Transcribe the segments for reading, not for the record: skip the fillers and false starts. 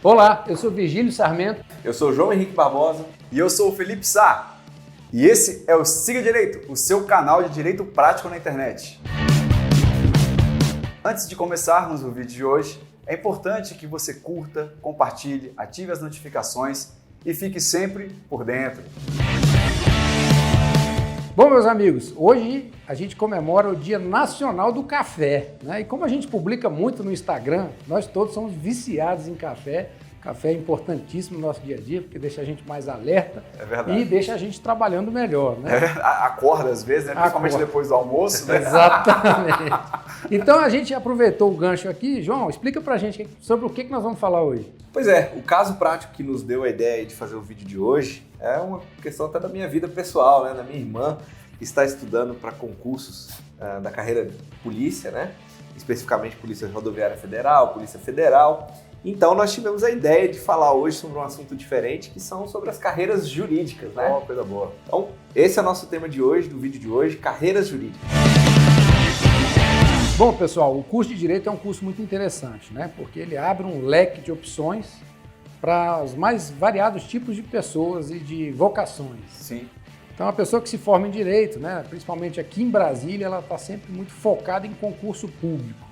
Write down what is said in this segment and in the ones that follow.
Olá, eu sou Virgílio Sarmento. Eu sou João Henrique Barbosa. E eu sou o Felipe Sá. E esse é o Siga Direito, o seu canal de direito prático na internet. Antes de começarmos o vídeo de hoje, é importante que você curta, compartilhe, ative as notificações e fique sempre por dentro. Bom, meus amigos, hoje a gente comemora o Dia Nacional do Café, né? E como a gente publica muito no Instagram, nós todos somos viciados em café. Café é importantíssimo no nosso dia a dia, porque deixa a gente mais alerta e deixa a gente trabalhando melhor, né? Acorda às vezes, né? Principalmente depois do almoço, né? Exatamente. Então a gente aproveitou o gancho aqui. João, explica pra gente sobre o que nós vamos falar hoje. Pois é, o caso prático que nos deu a ideia de fazer o vídeo de hoje é uma questão até da minha vida pessoal, né? Da minha irmã, que está estudando para concursos da carreira de polícia, né? Especificamente Polícia Rodoviária Federal, Polícia Federal. Então nós tivemos a ideia de falar hoje sobre um assunto diferente, que são sobre as carreiras jurídicas, né? Oh, coisa boa. Então, esse é o nosso tema de hoje, do vídeo de hoje, carreiras jurídicas. Bom, pessoal, o curso de Direito é um curso muito interessante, né? Porque ele abre um leque de opções para os mais variados tipos de pessoas e de vocações. Sim. Então, a pessoa que se forma em Direito, né, principalmente aqui em Brasília, ela está sempre muito focada em concurso público.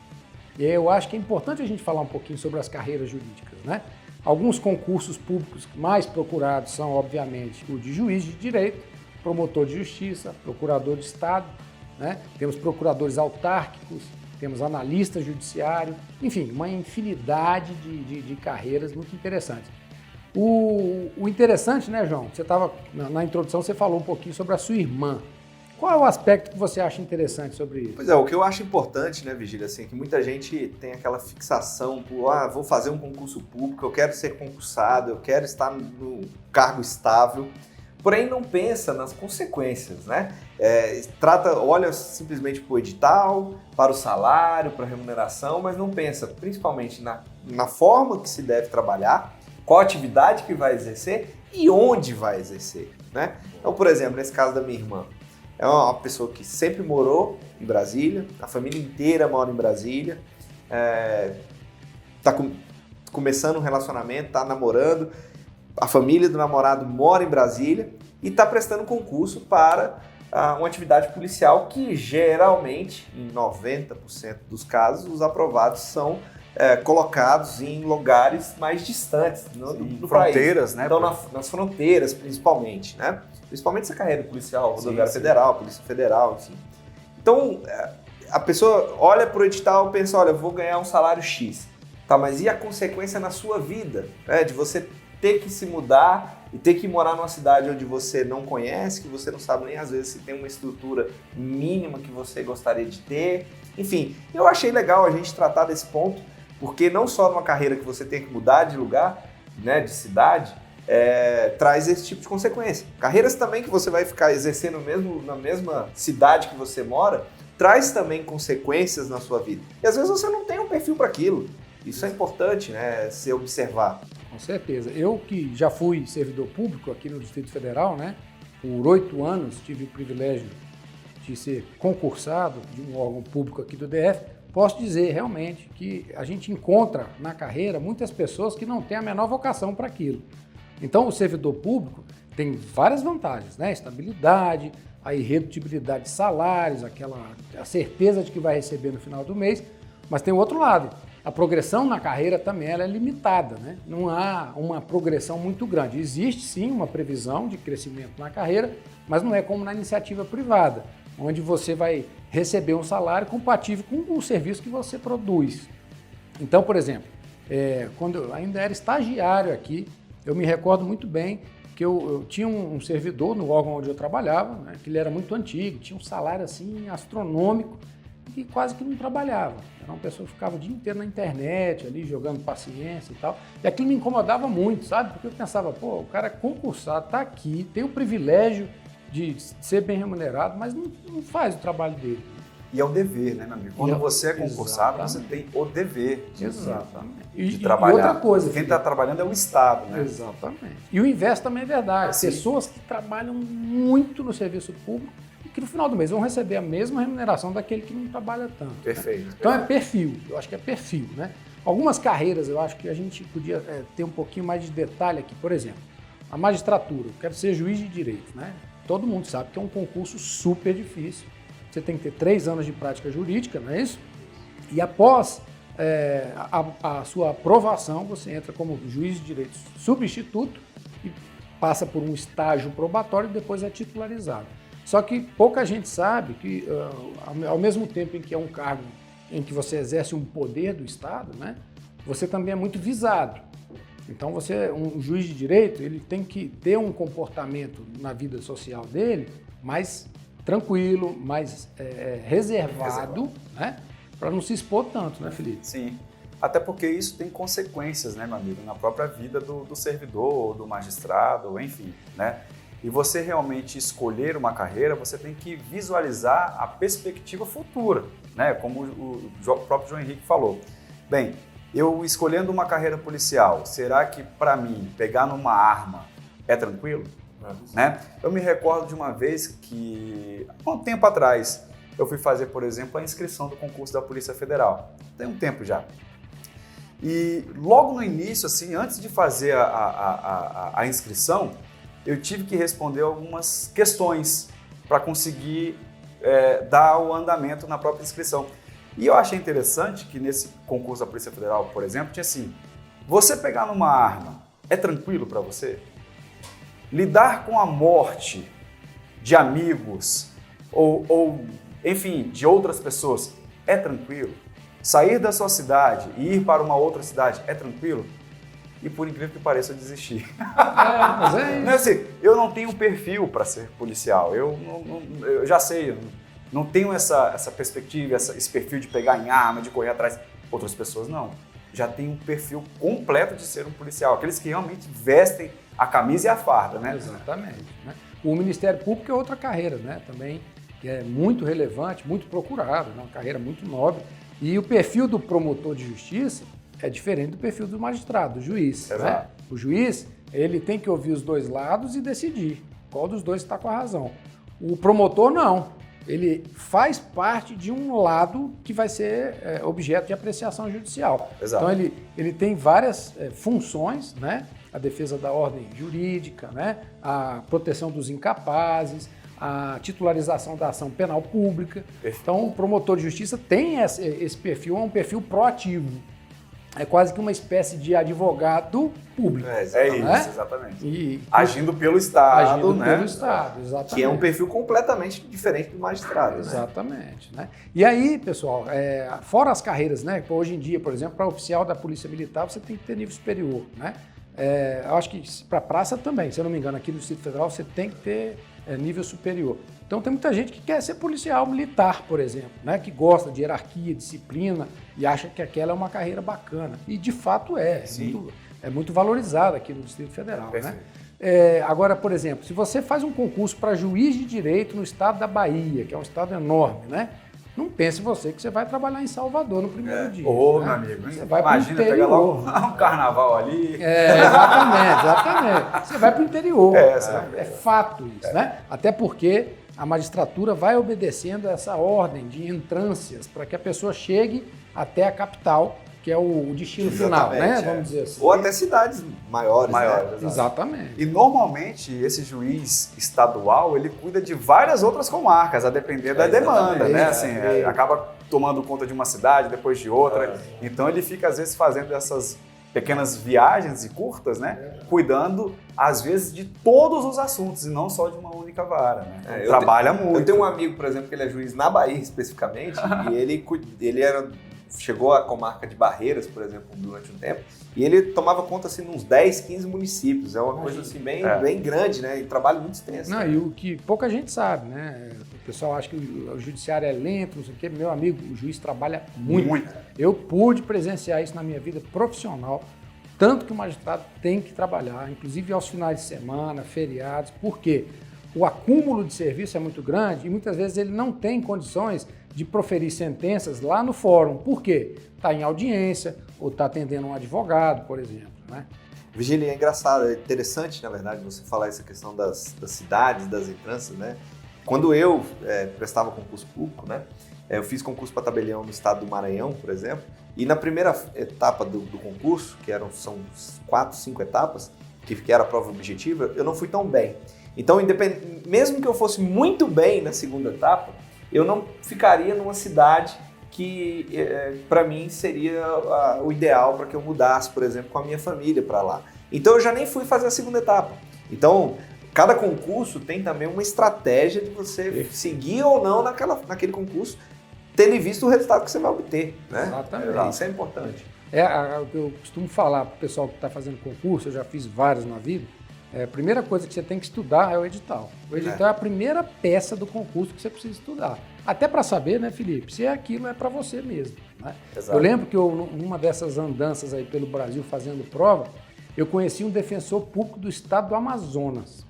E eu acho que é importante a gente falar um pouquinho sobre as carreiras jurídicas, né? Alguns concursos públicos mais procurados são, obviamente, o de juiz de direito, promotor de justiça, procurador de Estado, né? Temos procuradores autárquicos, temos analista judiciário, enfim, uma infinidade de carreiras muito interessantes. O interessante, né, João? Você estava na introdução, você falou um pouquinho sobre a sua irmã. Qual é o aspecto que você acha interessante sobre isso? Pois é, o que eu acho importante, né, Virgílio, assim, é que muita gente tem aquela fixação por, vou fazer um concurso público, eu quero ser concursado, eu quero estar no cargo estável, porém não pensa nas consequências, né? Olha simplesmente para o edital, para o salário, para a remuneração, mas não pensa principalmente na forma que se deve trabalhar, qual atividade que vai exercer e onde vai exercer, né? Então, por exemplo, nesse caso da minha irmã, é uma pessoa que sempre morou em Brasília, a família inteira mora em Brasília, está começando um relacionamento, está namorando, a família do namorado mora em Brasília e está prestando concurso para uma atividade policial que geralmente, em 90% dos casos, os aprovados são colocados em lugares mais distantes do fronteiras, país. Né? Então, nas fronteiras, principalmente, né? Principalmente essa carreira policial, rodoviária federal, Polícia Federal, enfim. Então, a pessoa olha para o edital e pensa, olha, eu vou ganhar um salário X. Tá, mas e a consequência na sua vida? De você ter que se mudar e ter que morar numa cidade onde você não conhece, que você não sabe nem às vezes se tem uma estrutura mínima que você gostaria de ter. Enfim, eu achei legal a gente tratar desse ponto, porque não só numa carreira que você tem que mudar de lugar, né, de cidade, traz esse tipo de consequência. Carreiras também que você vai ficar exercendo na mesma cidade que você mora, traz também consequências na sua vida. E às vezes você não tem um perfil para aquilo. Isso é importante, né, se observar. Com certeza. Eu que já fui servidor público aqui no Distrito Federal, né, por 8 anos tive o privilégio de ser concursado de um órgão público aqui do DF, posso dizer realmente que a gente encontra na carreira muitas pessoas que não têm a menor vocação para aquilo. Então, o servidor público tem várias vantagens, né? Estabilidade, a irredutibilidade de salários, a certeza de que vai receber no final do mês, mas tem o outro lado. A progressão na carreira também ela é limitada, né? Não há uma progressão muito grande. Existe, sim, uma previsão de crescimento na carreira, mas não é como na iniciativa privada, onde você vai receber um salário compatível com o serviço que você produz. Então, por exemplo, quando eu ainda era estagiário aqui, eu me recordo muito bem que eu tinha um servidor no órgão onde eu trabalhava, né, que ele era muito antigo, tinha um salário assim astronômico e quase que não trabalhava. Era uma pessoa que ficava o dia inteiro na internet, ali jogando paciência e tal. E aquilo me incomodava muito, sabe? Porque eu pensava, pô, o cara é concursado, tá aqui, tem o privilégio de ser bem remunerado, mas não faz o trabalho dele. E é o dever, né, meu amigo? Quando você é concursado, você tem o dever de trabalhar. E outra coisa, quem está trabalhando é o Estado, né? Exatamente. E o inverso também é verdade. Pessoas que trabalham muito no serviço público e que no final do mês vão receber a mesma remuneração daquele que não trabalha tanto. Perfeito. Né? Então é perfil, eu acho que é perfil, né? Algumas carreiras eu acho que a gente podia ter um pouquinho mais de detalhe aqui. Por exemplo, a magistratura, eu quero ser juiz de direito, né? Todo mundo sabe que é um concurso super difícil. Você tem que ter 3 anos de prática jurídica, não é isso? E após a sua aprovação, você entra como juiz de direito substituto e passa por um estágio probatório e depois é titularizado. Só que pouca gente sabe que, ao mesmo tempo em que é um cargo em que você exerce um poder do Estado, né, você também é muito visado. Então, um juiz de direito, ele tem que ter um comportamento na vida social dele mais tranquilo, mais reservado, né, para não se expor tanto, né, Felipe? Sim, até porque isso tem consequências, né, meu amigo, na própria vida do servidor, do magistrado, enfim, né? E você realmente escolher uma carreira, você tem que visualizar a perspectiva futura, né? Como o próprio João Henrique falou. Bem, eu escolhendo uma carreira policial, será que para mim pegar numa arma é tranquilo? Né? Eu me recordo de uma vez que, há um tempo atrás, eu fui fazer, por exemplo, a inscrição do concurso da Polícia Federal. Tem um tempo já. E logo no início, assim, antes de fazer a inscrição, eu tive que responder algumas questões para conseguir dar o andamento na própria inscrição. E eu achei interessante que nesse concurso da Polícia Federal, por exemplo, tinha assim, você pegar numa arma é tranquilo para você? Lidar com a morte de amigos ou, enfim, de outras pessoas é tranquilo? Sair da sua cidade e ir para uma outra cidade é tranquilo? E por incrível que pareça, eu desisti. Mas é isso. Não, assim, eu não tenho perfil para ser policial, eu já sei, eu não tenho essa perspectiva, esse perfil de pegar em arma, de correr atrás. Outras pessoas não. Já tem um perfil completo de ser um policial, aqueles que realmente vestem a camisa e a farda, né? Exatamente. Né? O Ministério Público é outra carreira, né? Também, que é muito relevante, muito procurada, né? Uma carreira muito nobre. E o perfil do promotor de justiça é diferente do perfil do magistrado, do juiz. Né? O juiz, ele tem que ouvir os dois lados e decidir qual dos dois está com a razão. O promotor não. Ele faz parte de um lado que vai ser objeto de apreciação judicial. Exato. Então, ele tem várias funções, né? A defesa da ordem jurídica, né? A proteção dos incapazes, a titularização da ação penal pública. Perfeito. Então, o promotor de justiça tem esse perfil, é um perfil proativo. É quase que uma espécie de advogado público. Isso, exatamente. E, agindo pelo Estado, agindo né? pelo Estado, exatamente. Que é um perfil completamente diferente do magistrado, Exatamente. Né? E aí, pessoal, fora as carreiras, né? Hoje em dia, por exemplo, para oficial da Polícia Militar, você tem que ter nível superior, né? Eu acho que para praça também, se eu não me engano, aqui no Distrito Federal, você tem que ter nível superior. Então tem muita gente que quer ser policial militar, por exemplo, né? Que gosta de hierarquia, disciplina e acha que aquela é uma carreira bacana. E de fato é muito valorizada aqui no Distrito Federal. Né? Agora, por exemplo, se você faz um concurso para juiz de direito no estado da Bahia, que é um estado enorme, né? Não pense você que você vai trabalhar em Salvador no primeiro dia. Ô, né? meu amigo, você vai imagina pegar logo um carnaval ali. Exatamente. Você vai para o interior. É fato isso, né? Até porque a magistratura vai obedecendo essa ordem de entrâncias para que a pessoa chegue até a capital, que é o destino final, né? Vamos dizer assim. Ou até cidades maiores, né? Exatamente. E normalmente esse juiz estadual, ele cuida de várias outras comarcas, a depender da demanda, né? Assim, acaba tomando conta de uma cidade, depois de outra. Então ele fica às vezes fazendo essas pequenas viagens e curtas, né? Cuidando, às vezes, de todos os assuntos e não só de uma única vara, né? Então, trabalha muito. Eu tenho um amigo, por exemplo, que ele é juiz na Bahia, especificamente, e ele chegou à comarca de Barreiras, por exemplo, durante um tempo, e ele tomava conta, assim, de uns 10, 15 municípios. É uma coisa, assim, bem grande, né? E trabalho muito extenso. Não, e o que pouca gente sabe, né? O pessoal acha que o judiciário é lento, não sei o quê. Meu amigo, o juiz trabalha muito. Eu pude presenciar isso na minha vida profissional, tanto que o magistrado tem que trabalhar, inclusive aos finais de semana, feriados, porque o acúmulo de serviço é muito grande e muitas vezes ele não tem condições de proferir sentenças lá no fórum. Por quê? Está em audiência ou está atendendo um advogado, por exemplo, né? Virgílio, é engraçado, é interessante, na verdade, você falar essa questão das cidades, das entrâncias, né? Quando eu prestava concurso público, né? Eu fiz concurso para tabelião no estado do Maranhão, por exemplo, e na primeira etapa do concurso, são 4, 5 etapas, que era a prova objetiva, eu não fui tão bem. Então, mesmo que eu fosse muito bem na segunda etapa, eu não ficaria numa cidade que, para mim, seria o ideal para que eu mudasse, por exemplo, com a minha família para lá. Então, eu já nem fui fazer a segunda etapa. Então, cada concurso tem também uma estratégia de você seguir ou não naquele concurso, tendo visto o resultado que você vai obter. Né? Exatamente. Isso é importante. O que eu costumo falar para o pessoal que está fazendo concurso, eu já fiz vários na vida, a primeira coisa que você tem que estudar é o edital. O edital é a primeira peça do concurso que você precisa estudar. Até para saber, né, Felipe, se aquilo é para você mesmo. Né? Eu lembro que numa dessas andanças aí pelo Brasil fazendo prova, eu conheci um defensor público do estado do Amazonas.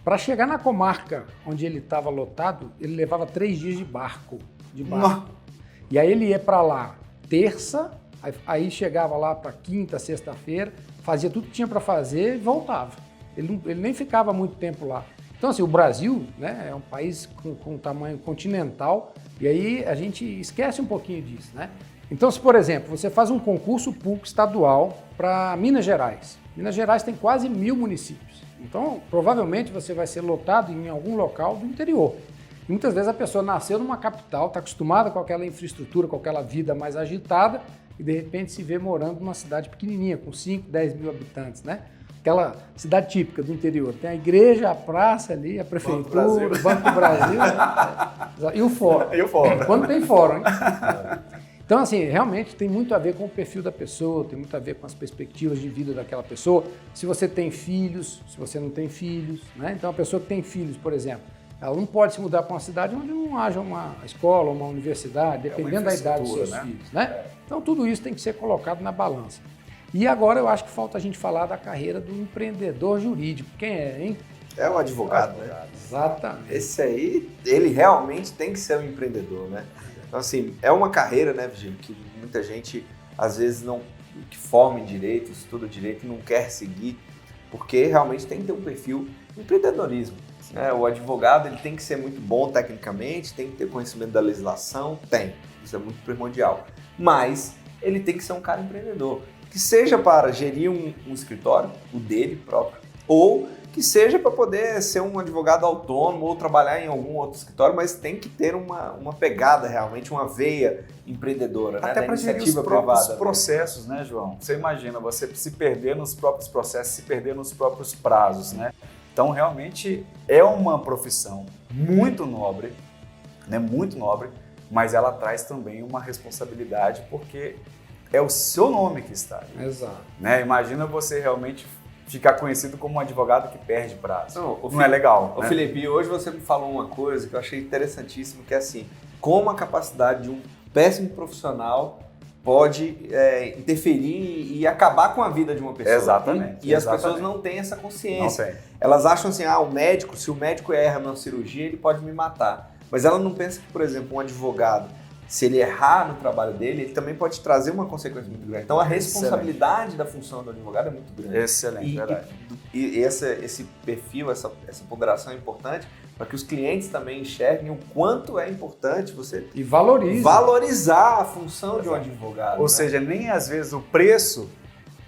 Para chegar na comarca onde ele estava lotado, ele levava 3 dias de barco. E aí ele ia para lá terça, aí chegava lá para quinta, sexta-feira, fazia tudo que tinha para fazer e voltava. Ele nem ficava muito tempo lá. Então, assim, o Brasil, né, é um país com tamanho continental e aí a gente esquece um pouquinho disso, né? Então, se, por exemplo, você faz um concurso público estadual para Minas Gerais. Minas Gerais tem quase 1000 municípios. Então, provavelmente você vai ser lotado em algum local do interior. E muitas vezes a pessoa nasceu numa capital, está acostumada com aquela infraestrutura, com aquela vida mais agitada e de repente se vê morando numa cidade pequenininha, com 5, 10 mil habitantes, né? Aquela cidade típica do interior. Tem a igreja, a praça ali, a prefeitura, o Banco do Brasil, né? E o fórum. E o fórum. Quando tem fórum, hein? Então, assim, realmente tem muito a ver com o perfil da pessoa, tem muito a ver com as perspectivas de vida daquela pessoa. Se você tem filhos, se você não tem filhos, né? Então, a pessoa que tem filhos, por exemplo, ela não pode se mudar para uma cidade onde não haja uma escola, uma universidade, dependendo da idade dos seus filhos, né? Então, tudo isso tem que ser colocado na balança. E agora eu acho que falta a gente falar da carreira do empreendedor jurídico. Quem é, hein? É o advogado, né? Exatamente. Esse aí, ele realmente tem que ser um empreendedor, né? Então, assim, é uma carreira, né, Virgílio, que muita gente, às vezes, que forma em direito, estuda direito e não quer seguir, porque realmente tem que ter um perfil de empreendedorismo. Né? O advogado, ele tem que ser muito bom tecnicamente, tem que ter conhecimento da legislação, isso é muito primordial. Mas ele tem que ser um cara empreendedor, que seja para gerir um escritório, o dele próprio, ou que seja para poder ser um advogado autônomo ou trabalhar em algum outro escritório, mas tem que ter uma pegada realmente, uma veia empreendedora, até né? para gerir os próprios processos, né, João? Você imagina, você se perder nos próprios processos, se perder nos próprios prazos, né? Então, realmente, é uma profissão muito nobre, né? Muito nobre, mas ela traz também uma responsabilidade, porque é o seu nome que está ali. Exato. Né? Imagina você realmente ficar conhecido como um advogado que perde prazo. Não é legal. Ô, né? Felipe, hoje você me falou uma coisa que eu achei interessantíssimo, que é assim, como a capacidade de um péssimo profissional pode interferir e acabar com a vida de uma pessoa. Exatamente. E as pessoas não têm essa consciência. Não tem. Elas acham assim, se o médico erra na cirurgia, ele pode me matar. Mas ela não pensa que, por exemplo, um advogado, se ele errar no trabalho dele, ele também pode trazer uma consequência muito grande. Então, a responsabilidade da função do advogado é muito grande. Excelente, verdade. E esse perfil, essa ponderação é importante para que os clientes também enxerguem o quanto é importante você E valorize. valorizar a função de um advogado. Ou seja, nem às vezes o preço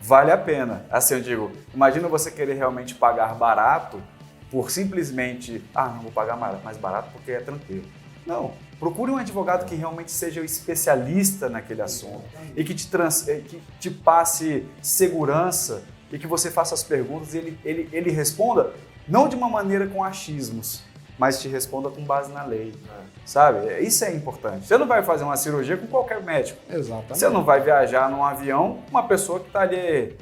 vale a pena. Assim eu digo, imagina você querer realmente pagar barato por simplesmente, não vou pagar mais barato porque é tranquilo. Não. Procure um advogado que realmente seja o especialista naquele assunto e que te passe segurança e que você faça as perguntas e ele responda não de uma maneira com achismos, mas te responda com base na lei, sabe? Isso é importante. Você não vai fazer uma cirurgia com qualquer médico. Exatamente. Você não vai viajar num avião com uma pessoa que está ali,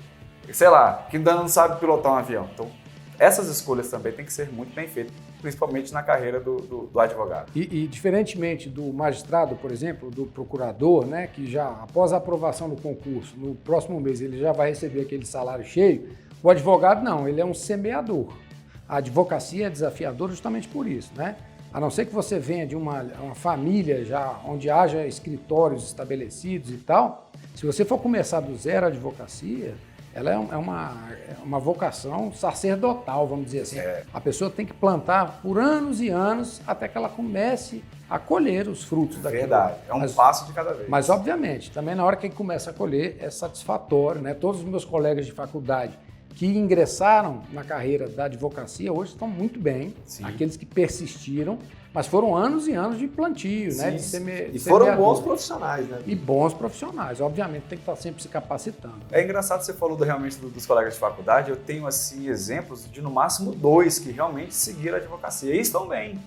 sei lá, que ainda não sabe pilotar um avião. Então, essas escolhas também têm que ser muito bem feitas, principalmente na carreira do advogado. E diferentemente do magistrado, por exemplo, do procurador, né, que já após a aprovação do concurso, no próximo mês ele já vai receber aquele salário cheio, o advogado não, ele é um semeador. A advocacia é desafiadora justamente por isso, né? A não ser que você venha de uma família já onde haja escritórios estabelecidos e tal, se você for começar do zero a advocacia, ela é uma vocação sacerdotal, vamos dizer assim. A pessoa tem que plantar por anos e anos até que ela comece a colher os frutos daquilo. Verdade, é um passo de cada vez. Mas, obviamente, também na hora que começa a colher, é satisfatório, né? Todos os meus colegas de faculdade que ingressaram na carreira da advocacia hoje estão muito bem, Sim. aqueles que persistiram, mas foram anos e anos de plantio, Sim, né? E foram bons profissionais, né? E bons profissionais, obviamente, tem que estar sempre se capacitando. É engraçado, você falou realmente dos colegas de faculdade, eu tenho assim exemplos de no máximo 2 que realmente seguiram a advocacia e estão bem,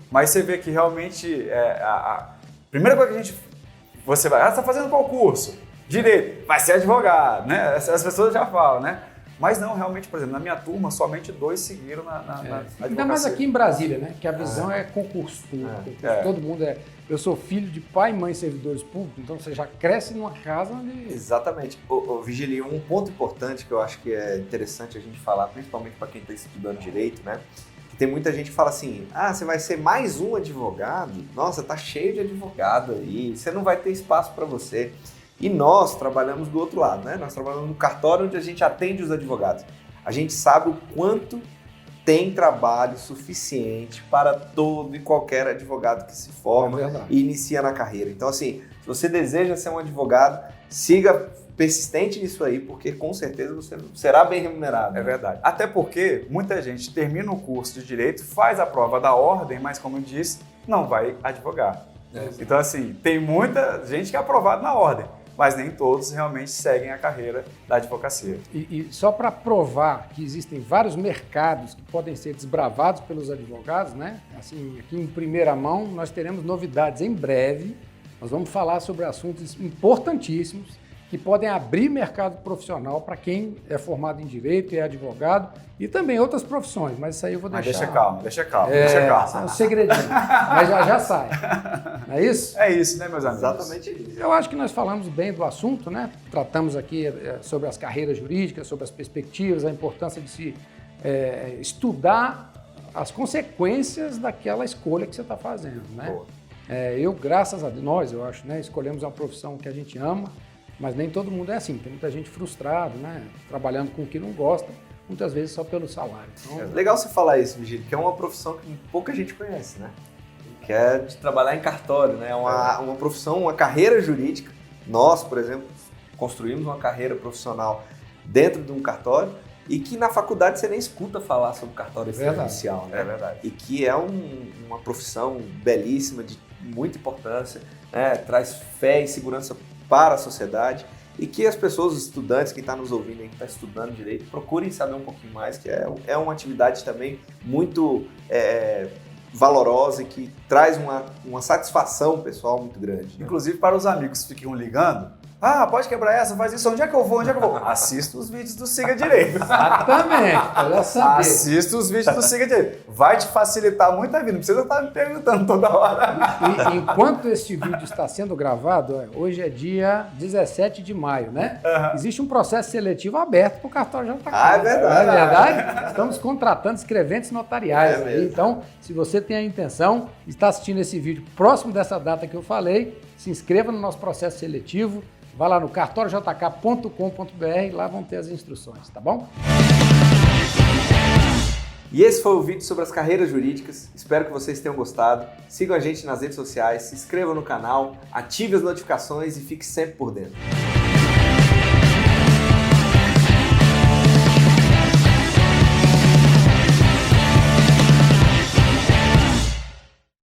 Mas você vê que realmente a primeira coisa que você vai, você está fazendo qual curso? Direito, vai ser advogado, né? As pessoas já falam, né? Mas não, realmente, por exemplo, na minha turma, somente 2 seguiram na advocacia. Ainda mais aqui em Brasília, né? Que a visão é concurso público. Todo mundo é... Eu sou filho de pai e mãe servidores públicos, então você já cresce numa casa onde... Exatamente. Virgílio, um ponto importante que eu acho que é interessante a gente falar, principalmente para quem está estudando direito, né? Que tem muita gente que fala assim, você vai ser mais um advogado? Nossa, tá cheio de advogado aí, você não vai ter espaço para você. E nós trabalhamos do outro lado, né? Nós trabalhamos no cartório onde a gente atende os advogados. A gente sabe o quanto tem trabalho suficiente para todo e qualquer advogado que se forma e inicia na carreira. Então, assim, se você deseja ser um advogado, siga persistente nisso aí, porque com certeza você será bem remunerado. É verdade. Até porque muita gente termina o curso de Direito, faz a prova da ordem, mas, como eu disse, não vai advogar. Então, assim, tem muita gente que é aprovada na ordem, mas nem todos realmente seguem a carreira da advocacia. E só para provar que existem vários mercados que podem ser desbravados pelos advogados, né? Assim, aqui em primeira mão, nós teremos novidades em breve. Nós vamos falar sobre assuntos importantíssimos que podem abrir mercado profissional para quem é formado em Direito e é advogado e também outras profissões, mas isso aí eu vou deixar... Mas deixa calmo. É um segredinho, mas já sai. Não é isso? É isso, né, meus amigos? Exatamente isso. Eu acho que nós falamos bem do assunto, né? Tratamos aqui sobre as carreiras jurídicas, sobre as perspectivas, a importância de se estudar as consequências daquela escolha que você está fazendo, né? Eu, graças a nós, eu acho, né, escolhemos uma profissão que a gente ama, mas nem todo mundo é assim. Tem muita gente frustrada, né? Trabalhando com o que não gosta, muitas vezes só pelo salário. Então, legal você falar isso, Virgílio, que é uma profissão que pouca gente conhece, né? Que é de trabalhar em cartório, né? Uma profissão, uma carreira jurídica. Nós, por exemplo, construímos uma carreira profissional dentro de um cartório e que na faculdade você nem escuta falar sobre cartório extrajudicial, né? É verdade. E que é uma profissão belíssima, de muita importância, né? Traz fé e segurança para a sociedade e que as pessoas, os estudantes, quem está nos ouvindo aí, que está estudando direito, procurem saber um pouquinho mais, que é uma atividade também muito valorosa e que traz uma satisfação pessoal muito grande. Né? Inclusive para os amigos que ficam ligando, pode quebrar essa, faz isso, onde é que eu vou? Assista os vídeos do Siga Direito. Exatamente, para saber. Assista os vídeos do Siga Direito. Vai te facilitar muito a vida, não precisa estar me perguntando toda hora. E enquanto este vídeo está sendo gravado, hoje é dia 17 de maio, né? Existe um processo seletivo aberto para o cartório JK. É verdade. Não é verdade? Estamos contratando escreventes notariais. Então, se você tem a intenção, está assistindo esse vídeo próximo dessa data que eu falei, se inscreva no nosso processo seletivo. Vá lá no cartoriojk.com.br, lá vão ter as instruções, tá bom? E esse foi o vídeo sobre as carreiras jurídicas. Espero que vocês tenham gostado. Sigam a gente nas redes sociais, se inscrevam no canal, ative as notificações e fique sempre por dentro.